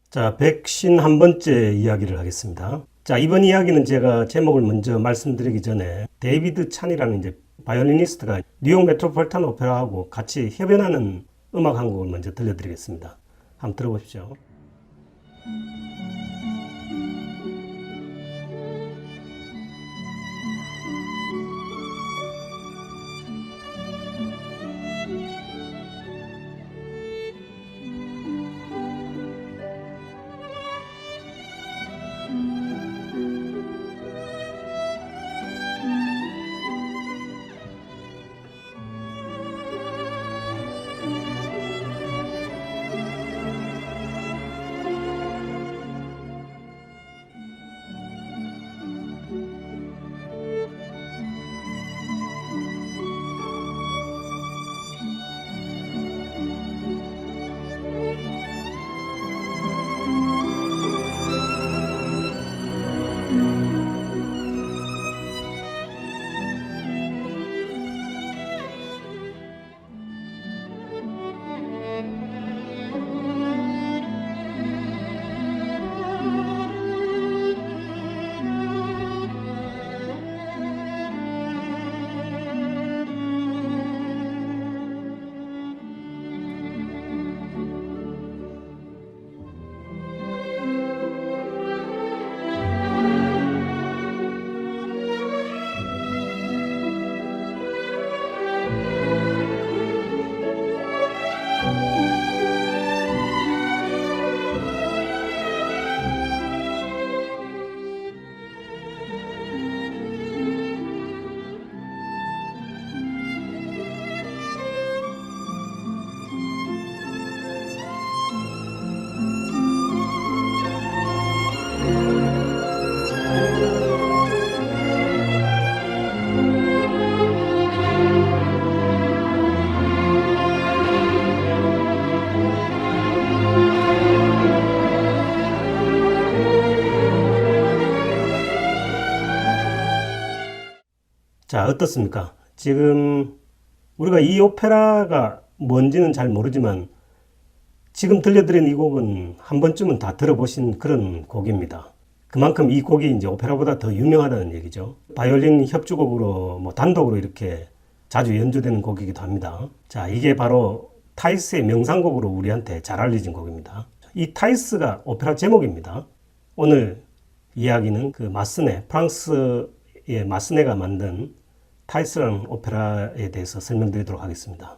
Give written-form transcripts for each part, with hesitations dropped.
자, 151번째 이야기를 하겠습니다. 자, 이번 이야기는 제가 제목을 먼저 말씀드리기 전에 데이비드 찬이라는 이제 바이올리니스트가 뉴욕 메트로폴리탄 오페라하고 같이 협연하는 음악 한 곡을 먼저 들려드리겠습니다. 한번 들어보십시오. 자, 어떻습니까? 지금 우리가 이 오페라가 뭔지는 잘 모르지만 지금 들려드린 이 곡은 한 번쯤은 다 들어보신 그런 곡입니다. 그만큼 이 곡이 이제 오페라보다 더 유명하다는 얘기죠. 바이올린 협주곡으로 뭐 단독으로 이렇게 자주 연주되는 곡이기도 합니다. 자, 이게 바로 타이스의 명상곡으로 우리한테 잘 알려진 곡입니다. 이 타이스가 오페라 제목입니다. 오늘 이야기는 그 마스네, 프랑스의 마스네가 만든 타이스라는 오페라에 대해서 설명드리도록 하겠습니다.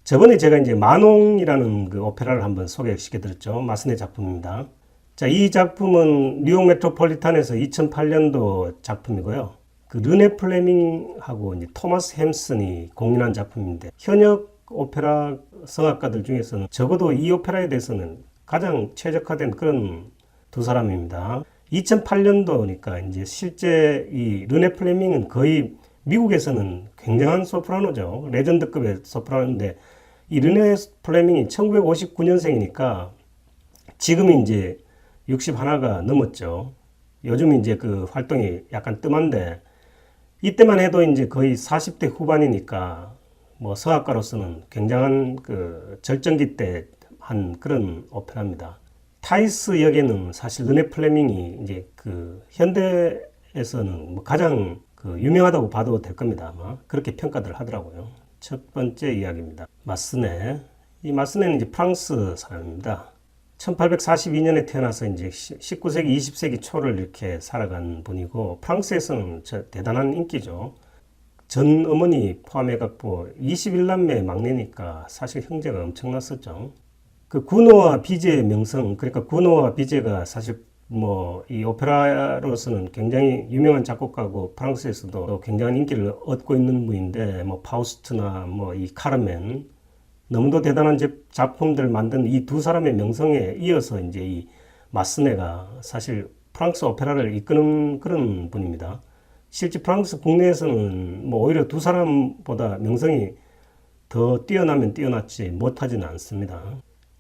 저번에 제가 이제 마농이라는 그 오페라를 한번 소개시켜드렸죠. 마스네 작품입니다. 자, 이 작품은 뉴욕 메트로폴리탄에서 2008년도 작품이고요. 그 르네 플레밍하고 이제 토마스 햄슨이 공연한 작품인데 현역 오페라 성악가들 중에서는 적어도 이 오페라에 대해서는 가장 최적화된 그런 두 사람입니다. 2008년도니까 이제 실제 이 르네 플레밍은 거의 미국에서는 굉장한 소프라노죠. 레전드급의 소프라노인데 이 르네 플레밍이 1959년생이니까 지금이 이제 61가 넘었죠. 요즘 이제 그 활동이 약간 뜸한데 이때만 해도 이제 거의 40대 후반이니까 뭐 성악가로서는 굉장한 그 절정기 때 한 그런 오페라입니다. 타이스 역에는 사실 르네 플레밍이 이제 그 현대에서는 뭐 가장 그 유명하다고 봐도 될 겁니다. 아마 그렇게 평가들 하더라고요. 첫 번째 이야기입니다. 마스네. 이 마스네는 이제 프랑스 사람입니다. 1842년에 태어나서 이제 19세기, 20세기 초를 이렇게 살아간 분이고 프랑스에서는 대단한 인기죠. 전 어머니 포함해갖고 21남매 막내니까 사실 형제가 엄청났었죠. 그 구노와 비제의 명성, 그러니까 구노와 비제가 사실 뭐 이 오페라로서는 굉장히 유명한 작곡가고 프랑스에서도 굉장한 인기를 얻고 있는 분인데 뭐 파우스트나 뭐 이 카르멘 너무도 대단한 작품들을 만든 이 두 사람의 명성에 이어서 이제 이 마스네가 사실 프랑스 오페라를 이끄는 그런 분입니다. 실제 프랑스 국내에서는 뭐 오히려 두 사람보다 명성이 더 뛰어나면 뛰어났지 못하지는 않습니다.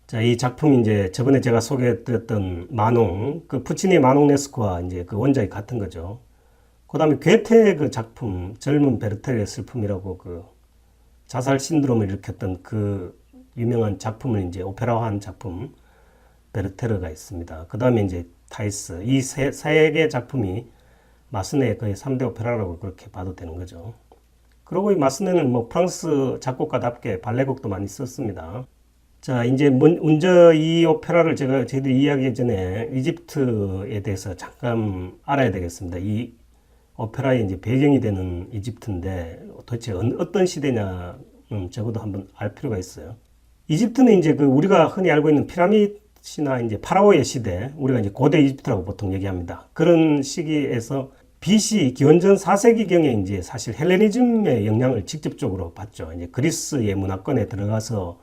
자, 이 작품이 이제 저번에 제가 소개해드렸던 마농, 그 푸치니 마농 네스코와 이제 그 원작이 같은 거죠. 그 다음에 괴테의 그 작품, 젊은 베르테르의 슬픔이라고 그 자살 신드롬을 일으켰던 그 유명한 작품을 이제 오페라화한 작품. 베르테르가 있습니다. 그 다음에 이제 타이스. 이 세 개 작품이 마스네의 거의 3대 오페라라고 그렇게 봐도 되는 거죠. 그리고 이 마스네는 뭐 프랑스 작곡가답게 발레곡도 많이 썼습니다. 자, 이제 먼저 이 오페라를 저희들이 이야기하기 전에 이집트에 대해서 잠깐 알아야 되겠습니다. 이 오페라의 이제 배경이 되는 이집트인데 도대체 어떤 시대냐는 적어도 한번 알 필요가 있어요. 이집트는 이제 그 우리가 흔히 알고 있는 피라미드나 이제 파라오의 시대, 우리가 이제 고대 이집트라고 보통 얘기합니다. 그런 시기에서 BC 기원전 4세기경에 이제 사실 헬레니즘의 영향을 직접적으로 받죠. 이제 그리스의 문화권에 들어가서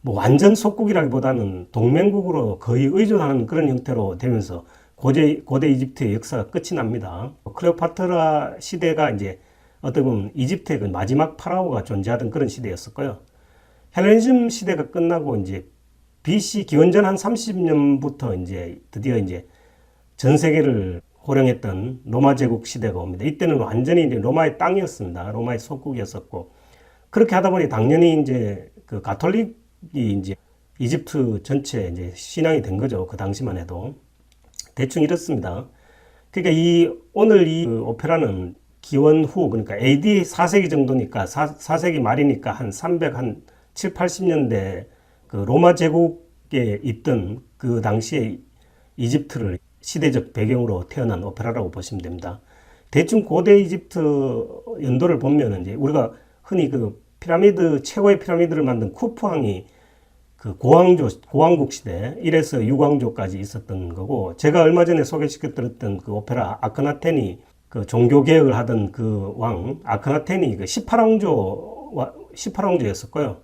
뭐 완전 속국이라기보다는 동맹국으로 거의 의존하는 그런 형태로 되면서 고대 이집트의 역사가 끝이 납니다. 클레오파트라 시대가 이제 어떻게 보면 이집트의 그 마지막 파라오가 존재하던 그런 시대였었고요. 헬레니즘 시대가 끝나고 이제 BC 기원전 한 30년부터 이제 드디어 이제 전 세계를 호령했던 로마 제국 시대가 옵니다. 이때는 완전히 이제 로마의 땅이었습니다. 로마의 속국이었었고, 그렇게 하다 보니 당연히 이제 그 가톨릭이 이제 이집트 전체 이제 신앙이 된 거죠. 그 당시만 해도. 대충 이렇습니다. 그러니까 오늘 이 오페라는 기원 후, 그러니까 AD 4세기 정도니까 4세기 말이니까 한 7, 80년대 그 로마 제국에 있던 그 당시에 이집트를 시대적 배경으로 태어난 오페라라고 보시면 됩니다. 대충 고대 이집트 연도를 보면 이제 우리가 흔히 그 최고의 피라미드를 만든 쿠프 왕이 그 고왕국 시대 1에서 6왕조까지 있었던 거고, 제가 얼마 전에 소개시켜드렸던 그 오페라 아크나텐이 그 종교개혁을 하던 그 왕 아크나텐이 그 18왕조였었고요.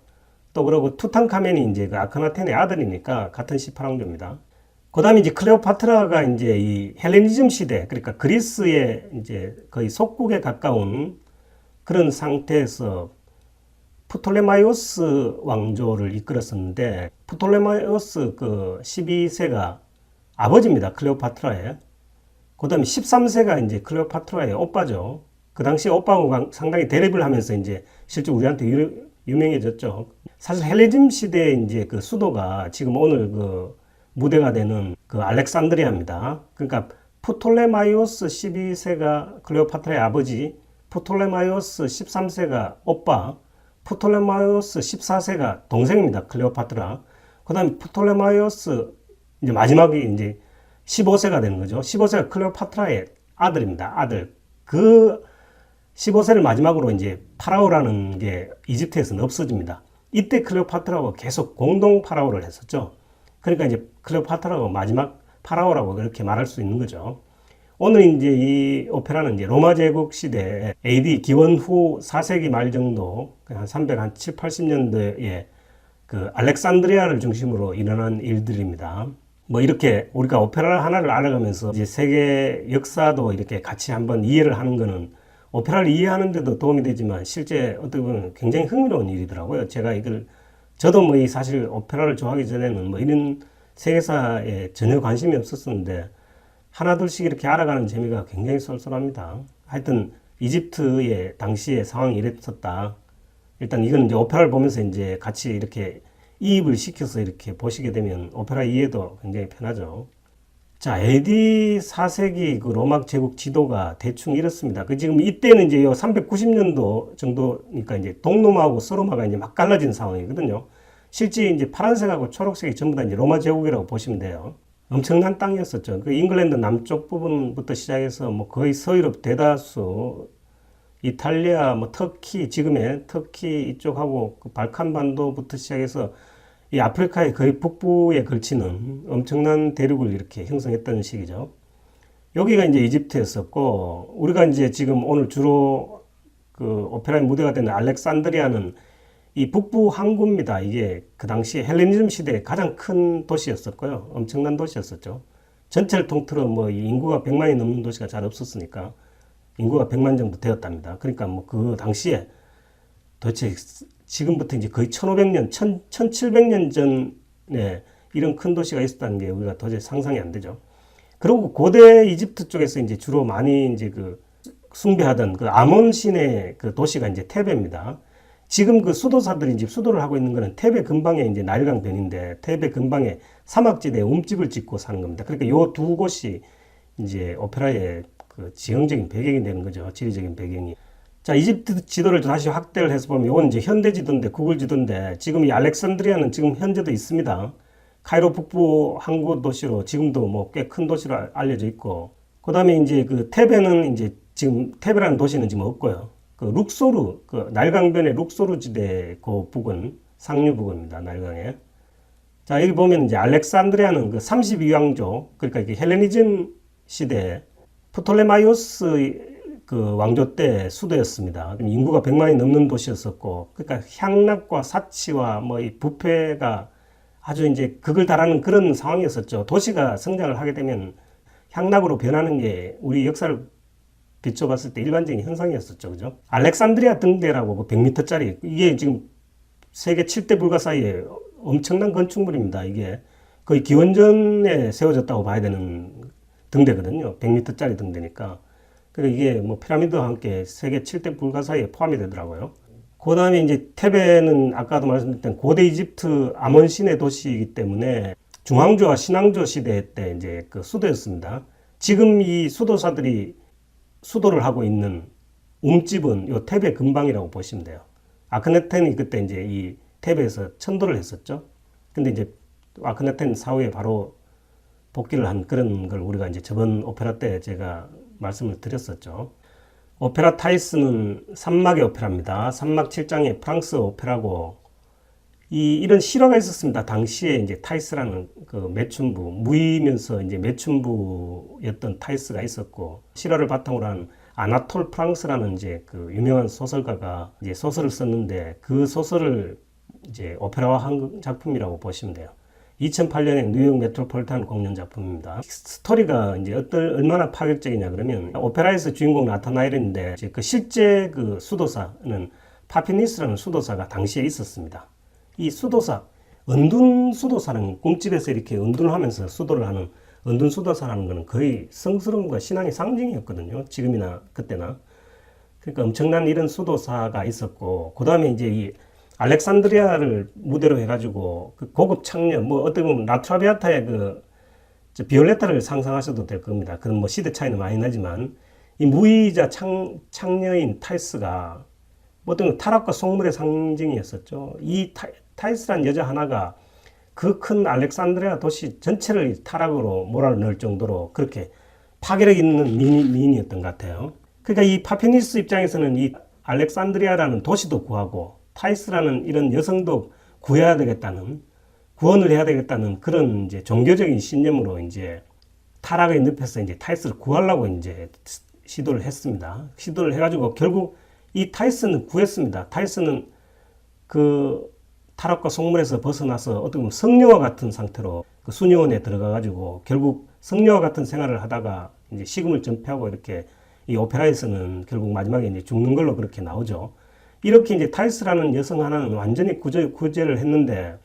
또 그러고 투탕카멘이 이제 그 아크나텐의 아들이니까 같은 18왕조입니다. 그 다음에 이제 클레오파트라가 이제 이 헬레니즘 시대, 그러니까 그리스의 이제 거의 속국에 가까운 그런 상태에서 프톨레마이오스 왕조를 이끌었었는데, 프톨레마이오스 그 12세가 아버지입니다. 클레오파트라의. 그 다음에 13세가 이제 클레오파트라의 오빠죠. 그 당시 오빠하고 상당히 대립을 하면서 이제 실제 우리한테 유명해졌죠. 사실 헬레니즘 시대의 이제 그 수도가 지금 오늘 그 무대가 되는 그 알렉산드리아입니다. 그러니까 프톨레마이오스 12세가 클레오파트라의 아버지, 프톨레마이오스 13세가 오빠, 프톨레마이오스 14세가 동생입니다. 클레오파트라. 그 다음에 프톨레마이오스 이제 마지막이 이제 15세가 되는 거죠. 15세가 클레오파트라의 아들입니다. 아들. 그 15세를 마지막으로 이제 파라오라는 게 이집트에서는 없어집니다. 이때 클레오파트라가 계속 공동 파라오를 했었죠. 그러니까 이제 클레오파트라가 마지막 파라오라고 그렇게 말할 수 있는 거죠. 오늘 이제 이 오페라는 이제 로마 제국 시대 AD 기원 후 4세기 말 정도, 한 7, 80년대에 그 알렉산드리아를 중심으로 일어난 일들입니다. 뭐 이렇게 우리가 오페라 하나를 알아가면서 이제 세계 역사도 이렇게 같이 한번 이해를 하는 거는 오페라를 이해하는 데도 도움이 되지만 실제 어떻게 보면 굉장히 흥미로운 일이더라고요. 저도 뭐 이 사실 오페라를 좋아하기 전에는 뭐 이런 세계사에 전혀 관심이 없었었는데 하나둘씩 이렇게 알아가는 재미가 굉장히 쏠쏠합니다. 하여튼 이집트의 당시의 상황이 이랬었다. 일단 이건 이제 오페라를 보면서 이제 같이 이렇게 이입을 시켜서 이렇게 보시게 되면 오페라 이해도 굉장히 편하죠. 자, AD 4세기 그 로마 제국 지도가 대충 이렇습니다. 그 지금 이때는 이제 390년도 정도니까 이제 동로마하고 서로마가 이제 막 갈라진 상황이거든요. 실제 이제 파란색하고 초록색이 전부 다 이제 로마 제국이라고 보시면 돼요. 엄청난 땅이었었죠. 그 잉글랜드 남쪽 부분부터 시작해서 뭐 거의 서유럽 대다수, 이탈리아, 뭐 터키, 지금의 터키 이쪽하고 그 발칸반도부터 시작해서 이 아프리카의 거의 북부에 걸치는 엄청난 대륙을 이렇게 형성했던 시기죠. 여기가 이제 이집트였었고, 우리가 이제 지금 오늘 주로 그 오페라의 무대가 되는 알렉산드리아는 이 북부 항구입니다. 이게 그 당시 헬레니즘 시대의 가장 큰 도시였었고요. 엄청난 도시였었죠. 전체를 통틀어 뭐 인구가 100만이 넘는 도시가 잘 없었으니까 인구가 100만 정도 되었답니다. 그러니까 뭐 그 당시에 도대체 지금부터 이제 거의 1500년, 1700년 전에 이런 큰 도시가 있었다는 게 우리가 도저히 상상이 안 되죠. 그리고 고대 이집트 쪽에서 이제 주로 많이 이제 그 숭배하던 그 아몬 신의 그 도시가 이제 테베입니다. 지금 그 수도사들이 이제 수도를 하고 있는 거는 테베 근방에 이제 나일강 변인데 테베 근방에 사막지대에 움집을 짓고 사는 겁니다. 그러니까 요 두 곳이 이제 오페라의 그 지형적인 배경이 되는 거죠. 지리적인 배경이. 자, 이집트 지도를 다시 확대를 해서 보면 이건 이제 현대 지도인데, 구글 지도인데, 지금 이 알렉산드리아는 지금 현재도 있습니다. 카이로 북부 항구 도시로 지금도 뭐 꽤 큰 도시로 알려져 있고, 그 다음에 이제 그 테베는 이제 지금 테베라는 도시는 지금 없고요. 그 룩소르, 그 나일강변의 룩소르 지대 그 부근, 상류 부근입니다. 나일강에. 자, 여기 보면 이제 알렉산드리아는 그 32왕조, 그러니까 이게 헬레니즘 시대 프톨레마이오스 그 왕조 때 수도였습니다. 인구가 100만이 넘는 도시였었고, 그러니까 향락과 사치와 뭐 이 부패가 아주 이제 극을 달하는 그런 상황이었었죠. 도시가 성장을 하게 되면 향락으로 변하는 게 우리 역사를 비춰봤을 때 일반적인 현상이었었죠. 그죠? 알렉산드리아 등대라고 그 100m짜리, 이게 지금 세계 7대 불가 사이에 엄청난 건축물입니다. 이게 거의 기원전에 세워졌다고 봐야 되는 등대거든요. 100m짜리 등대니까. 그러니까 이게 뭐 피라미드와 함께 세계 7대 불가 사이에 포함이 되더라고요. 그 다음에 이제 테베는 아까도 말씀드렸던 고대 이집트 아몬 신의 도시이기 때문에 중앙조와 신앙조 시대 때 이제 그 수도였습니다. 지금 이 수도사들이 수도를 하고 있는 움집은 요 테베 근방이라고 보시면 돼요. 아크네텐이 그때 이제 이 테베에서 천도를 했었죠. 근데 이제 아크네텐 사후에 바로 복귀를 한 그런 걸 우리가 이제 저번 오페라 때 제가 말씀을 드렸었죠. 오페라 타이스는 산막의 오페라입니다. 산막 7장의 프랑스 오페라고 이런 실화가 있었습니다. 당시에 이제 타이스라는 그 매춘부, 무이면서 이제 매춘부였던 타이스가 있었고, 실화를 바탕으로 한 아나톨 프랑스라는 이제 그 유명한 소설가가 이제 소설을 썼는데, 그 소설을 이제 오페라화한 작품이라고 보시면 돼요. 2008년에 뉴욕 메트로폴리탄 공연 작품입니다. 스토리가 이제 얼마나 파격적이냐 그러면, 오페라에서 주인공 나타나엘인데 그 실제 그 수도사는 파피니스라는 수도사가 당시에 있었습니다. 이 수도사, 은둔 수도사는 꿈집에서 이렇게 은둔하면서 수도를 하는 은둔 수도사라는 것은 거의 성스러움과 신앙의 상징이었거든요. 지금이나 그때나. 그러니까 엄청난 이런 수도사가 있었고, 그 다음에 이제 이 알렉산드리아를 무대로 해가지고 그 고급 창녀, 뭐 어떻게 보면 라트라비아타의 그 비올레타를 상상하셔도 될 겁니다. 그런 뭐 시대 차이는 많이 나지만, 이 무의자 창녀인 타이스가 어떤 타락과 속물의 상징이었었죠. 이 타이스란 여자 하나가 그 큰 알렉산드리아 도시 전체를 타락으로 몰아넣을 정도로 그렇게 파괴력 있는 미인이었던 것 같아요. 그러니까 이 파피니스 입장에서는 이 알렉산드리아라는 도시도 구하고 타이스라는 이런 여성도 구해야 되겠다는, 구원을 해야 되겠다는 그런 이제 종교적인 신념으로 이제 타락의 늪에서 이제 타이스를 구하려고 이제 시도를 했습니다. 시도를 해가지고 결국 이 타이스는 구했습니다. 타이스는 그 타락과 속물에서 벗어나서 어떻게 보면 성녀와 같은 상태로 그 수녀원에 들어가가지고 결국 성녀와 같은 생활을 하다가 이제 식음을 전폐하고 이렇게 이 오페라에서는 결국 마지막에 이제 죽는 걸로 그렇게 나오죠. 이렇게 이제 타이스라는 여성 하나는 완전히 구제를 했는데,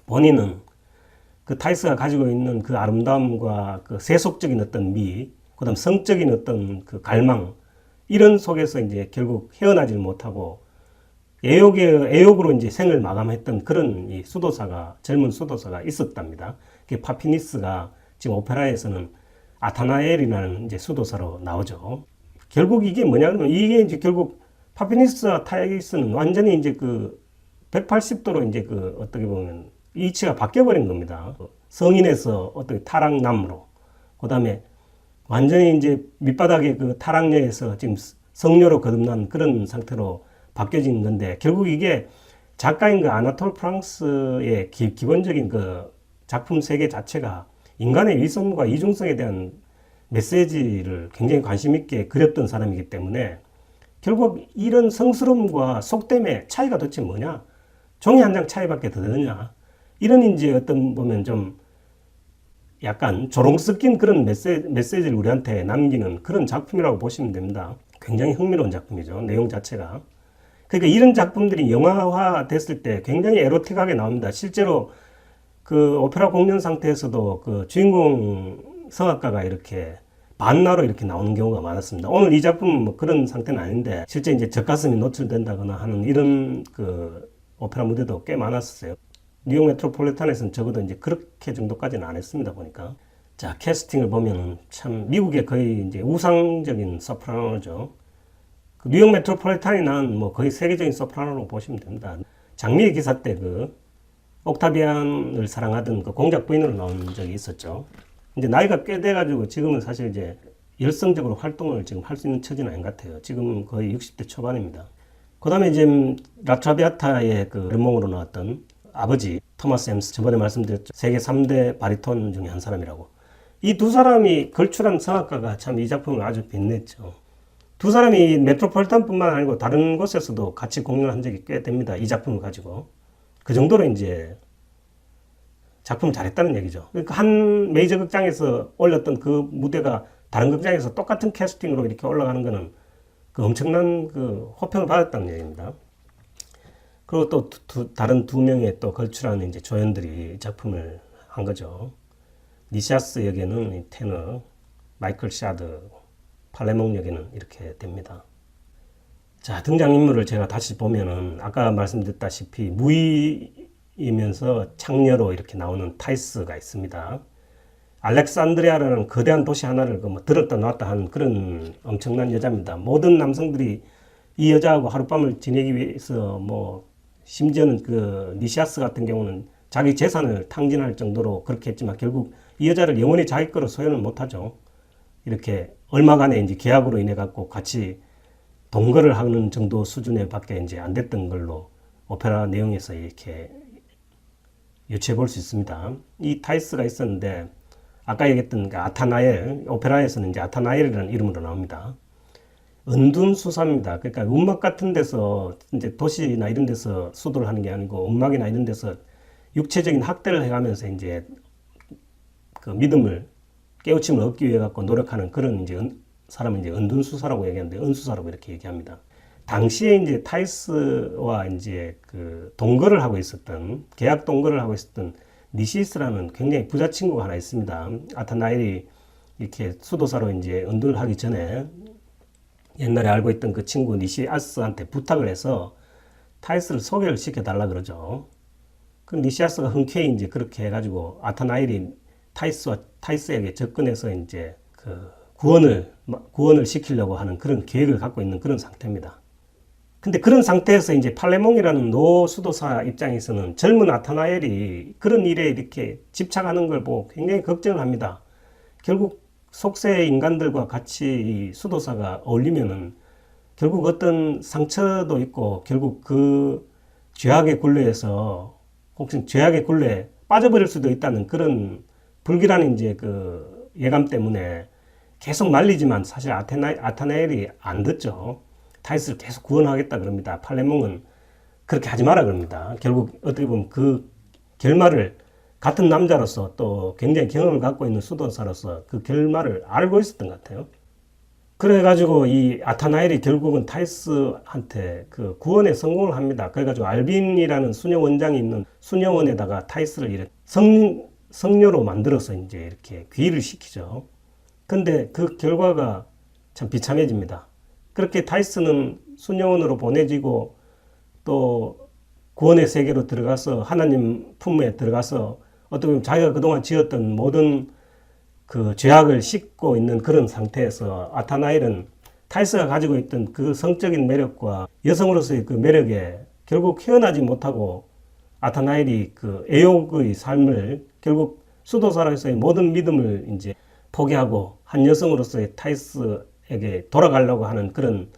본인은 그 타이스가 가지고 있는 그 아름다움과 그 세속적인 어떤 미, 그 다음 성적인 어떤 그 갈망, 이런 속에서 이제 결국 헤어나질 못하고 애욕으로 이제 생을 마감했던 그런 이 수도사가, 젊은 수도사가 있었답니다. 그 파피니스가 지금 오페라에서는 아타나엘이라는 이제 수도사로 나오죠. 결국 이게 뭐냐면, 이게 이제 결국 파피니스와 타이스는 완전히 이제 그 180도로 이제 그 어떻게 보면 이치가 바뀌어버린 겁니다. 성인에서 어떻게 타락남으로, 그 다음에 완전히 이제 밑바닥의 그 타락녀에서 지금 성녀로 거듭난 그런 상태로 바뀌어진 건데, 결국 이게 작가인 그 아나톨 프랑스의 기본적인 그 작품 세계 자체가 인간의 위선과 이중성에 대한 메시지를 굉장히 관심 있게 그렸던 사람이기 때문에, 결국 이런 성스러움과 속됨의 차이가 도대체 뭐냐? 종이 한 장 차이밖에 더 되느냐? 이런 이제 어떤 보면 좀 약간 조롱 섞인 그런 메시지를 우리한테 남기는 그런 작품이라고 보시면 됩니다. 굉장히 흥미로운 작품이죠. 내용 자체가. 그러니까 이런 작품들이 영화화 됐을 때 굉장히 에로틱하게 나옵니다. 실제로 그 오페라 공연 상태에서도 그 주인공 성악가가 이렇게 반나로 이렇게 나오는 경우가 많았습니다. 오늘 이 작품은 뭐 그런 상태는 아닌데, 실제 이제 젖가슴이 노출된다거나 하는 이런 그 오페라 무대도 꽤 많았어요. 뉴욕 메트로폴리탄에서는 적어도 이제 그렇게 정도까지는 안 했습니다, 보니까. 자, 캐스팅을 보면은 참 미국의 거의 이제 우상적인 소프라노죠. 그 뉴욕 메트로폴리탄이 난 뭐 거의 세계적인 소프라노로 보시면 됩니다. 장미의 기사 때 그 옥타비안을 사랑하던 그 공작 부인으로 나온 적이 있었죠. 이제 나이가 꽤 돼가지고 지금은 사실 이제 열성적으로 활동을 지금 할 수 있는 처지는 아닌 것 같아요. 지금 거의 60대 초반입니다. 그 다음에 이제 라트라비아타의 그 르몽으로 나왔던 아버지 토마스 엠스, 저번에 말씀드렸죠. 세계 3대 바리톤 중에 한 사람이라고. 이 두 사람이 걸출한 성악가가 참 이 작품을 아주 빛냈죠. 두 사람이 메트로폴리탄뿐만 아니고 다른 곳에서도 같이 공연을 한 적이 꽤 됩니다. 이 작품을 가지고. 그 정도로 이제 작품을 잘했다는 얘기죠. 그러니까 한 메이저 극장에서 올렸던 그 무대가 다른 극장에서 똑같은 캐스팅으로 이렇게 올라가는 거는 그 엄청난 그 호평을 받았다는 얘기입니다. 그리고 또 다른 두 명의 또 걸출한 이제 조연들이 이 작품을 한 거죠. 니시아스 역에는 테너, 마이클 샤드, 팔레몽 역에는 이렇게 됩니다. 자, 등장인물을 제가 다시 보면은 아까 말씀드렸다시피 무의이면서 창녀로 이렇게 나오는 타이스가 있습니다. 알렉산드리아라는 거대한 도시 하나를 뭐 들었다 놨다 하는 그런 엄청난 여자입니다. 모든 남성들이 이 여자하고 하룻밤을 지내기 위해서 뭐 심지어는 그 니시아스 같은 경우는 자기 재산을 탕진할 정도로 그렇게 했지만 결국 이 여자를 영원히 자기 거로 소유는 못하죠. 이렇게 얼마간의 이제 계약으로 인해 갖고 같이 동거를 하는 정도 수준에 밖에 이제 안 됐던 걸로 오페라 내용에서 이렇게 유추해 볼 수 있습니다. 이 타이스가 있었는데 아까 얘기했던 그 아타나엘, 오페라에서는 이제 아타나엘이라는 이름으로 나옵니다. 은둔수사입니다. 그러니까 음악 같은 데서 이제 도시나 이런 데서 수도를 하는 게 아니고 음악이나 이런 데서 육체적인 학대를 해가면서 이제 그 믿음을 깨우침을 얻기 위해 갖고 노력하는 그런 이제 사람은 이제 은둔수사라고 얘기하는데 은수사라고 이렇게 얘기합니다. 당시에 이제 타이스와 이제 그 동거를 하고 있었던 계약 동거를 하고 있었던 니시스라는 굉장히 부자 친구가 하나 있습니다. 아타나엘이 이렇게 수도사로 이제 은둔을 하기 전에 옛날에 알고 있던 그 친구 니시아스한테 부탁을 해서 타이스를 소개를 시켜달라 그러죠. 그 니시아스가 흔쾌히 이제 그렇게 해가지고 아타나엘이 타이스에게 접근해서 이제 그 구원을 시키려고 하는 그런 계획을 갖고 있는 그런 상태입니다. 근데 그런 상태에서 이제 팔레몽이라는 노 수도사 입장에서는 젊은 아타나엘이 그런 일에 이렇게 집착하는 걸 보고 굉장히 걱정을 합니다. 결국 속세 인간들과 같이 이 수도사가 어울리면은 결국 어떤 상처도 있고 결국 그 죄악의 굴레에서 혹시 죄악의 굴레에 빠져버릴 수도 있다는 그런 불길한 이제 그 예감 때문에 계속 말리지만 사실 아타나엘이 안 듣죠. 타이스를 계속 구원하겠다 그럽니다. 팔레몽은 그렇게 하지 마라 그럽니다. 결국 어떻게 보면 그 결말을 같은 남자로서 또 굉장히 경험을 갖고 있는 수도사로서 그 결말을 알고 있었던 것 같아요. 그래가지고 이 아타나엘이 결국은 타이스한테 그 구원에 성공을 합니다. 그래가지고 알빈이라는 수녀 원장이 있는 수녀원에다가 타이스를 이렇게 성녀로 만들어서 이제 이렇게 귀의를 시키죠. 근데 그 결과가 참 비참해집니다. 그렇게 타이스는 수녀원으로 보내지고 또 구원의 세계로 들어가서 하나님 품에 들어가서 어떻게 보면 자기가 그동안 지었던 모든 그 죄악을 씻고 있는 그런 상태에서 아타나엘은 타이스가 가지고 있던 그 성적인 매력과 여성으로서의 그 매력에 결국 헤어나지 못하고 아타나엘이 그 애욕의 삶을 결국 수도사로서의 모든 믿음을 이제 포기하고 한 여성으로서의 타이스에게 돌아가려고 하는 그런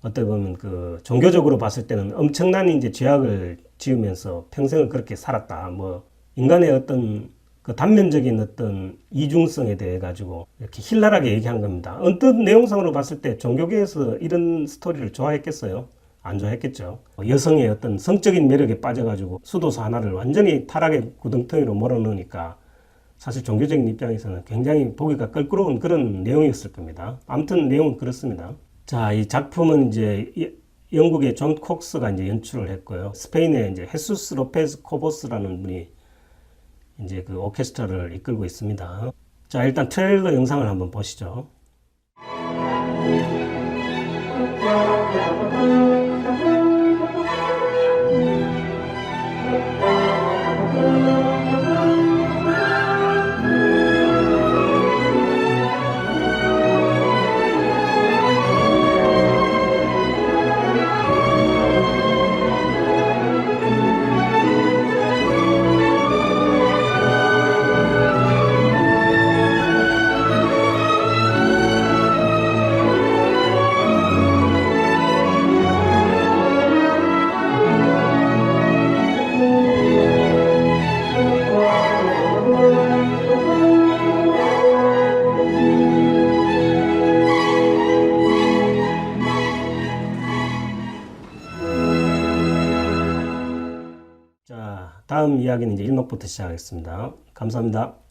어떻게 보면 그 종교적으로 봤을 때는 엄청난 이제 죄악을 지으면서 평생을 그렇게 살았다. 뭐 인간의 어떤 그 단면적인 어떤 이중성에 대해 가지고 이렇게 힐랄하게 얘기한 겁니다. 언뜻 내용상으로 봤을 때 종교계에서 이런 스토리를 좋아했겠어요? 안 좋아했겠죠. 여성의 어떤 성적인 매력에 빠져가지고 수도사 하나를 완전히 타락의 구덩텅이로 몰아넣으니까 사실 종교적인 입장에서는 굉장히 보기가 껄끄러운 그런 내용이었을 겁니다. 아무튼 내용은 그렇습니다. 자, 이 작품은 이제 영국의 존 콕스가 이제 연출을 했고요. 스페인의 이제 헤수스 로페즈 코보스라는 분이 이제 그 오케스트라를 이끌고 있습니다. 자, 일단 트레일러 영상을 한번 보시죠. 이야기는 이제 1幕부터 시작하겠습니다. 감사합니다.